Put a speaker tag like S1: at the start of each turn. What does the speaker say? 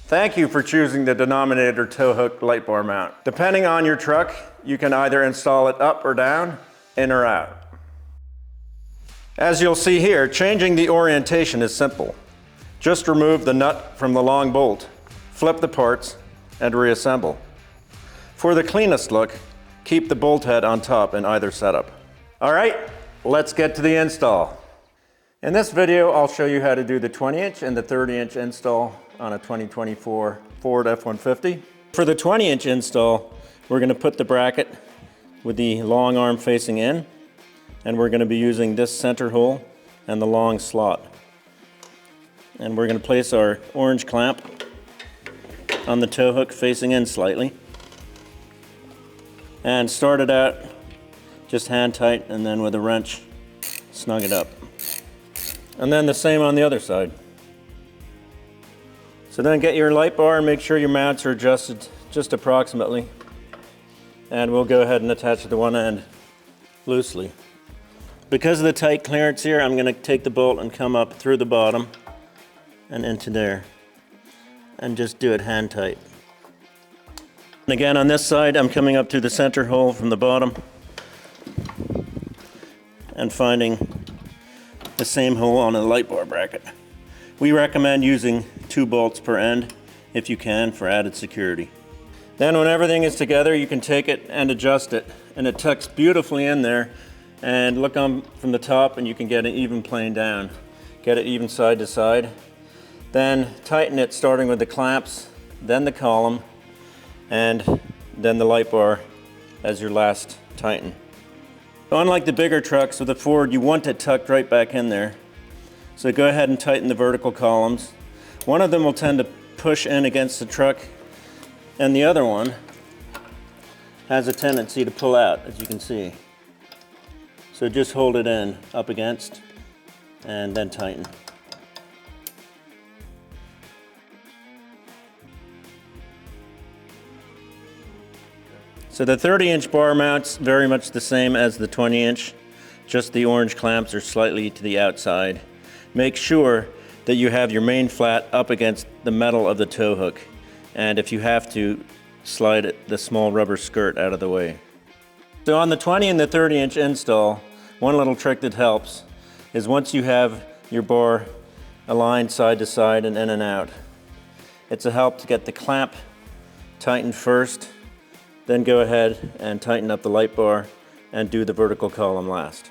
S1: Thank you for choosing the Denominator tow hook light bar mount. Depending on your truck, you can either install it up or down, in or out. As you'll see here, changing the orientation is simple. Just remove the nut from the long bolt, flip the parts, and reassemble. For the cleanest look, keep the bolt head on top in either setup. All right, let's get to the install. In this video, I'll show you how to do the 20-inch and the 30-inch install on a 2024 Ford F150. For the 20-inch install, we're going to put the bracket with the long arm facing in, and we're going to be using this center hole and the long slot. And we're going to place our orange clamp on the tow hook facing in slightly, and start it out just hand tight, and then with a wrench snug it up. And then the same on the other side. So then get your light bar and make sure your mounts are adjusted just approximately. And we'll go ahead and attach the one end loosely. Because of the tight clearance here, I'm going to take the bolt and come up through the bottom and into there. And just do it hand tight. And again on this side, I'm coming up through the center hole from the bottom and finding the same hole on the light bar bracket. We recommend using 2 bolts per end if you can for added security. Then when everything is together, you can take it and adjust it, and it tucks beautifully in there. And look on from the top and you can get an even plane down. Get it even side to side. Then tighten it starting with the clamps, then the column, and then the light bar as your last tighten. Unlike the bigger trucks with the Ford, you want it tucked right back in there. So go ahead and tighten the vertical columns. One of them will tend to push in against the truck, and the other one has a tendency to pull out, as you can see. So just hold it in up against and then tighten. So the 30-inch bar mount's very much the same as the 20-inch, just the orange clamps are slightly to the outside. Make sure that you have your main flat up against the metal of the tow hook, and if you have to, slide the small rubber skirt out of the way. So on the 20 and the 30-inch install, one little trick that helps is once you have your bar aligned side to side and in and out, it's a help to get the clamp tightened first, then go ahead and tighten up the light bar and do the vertical column last.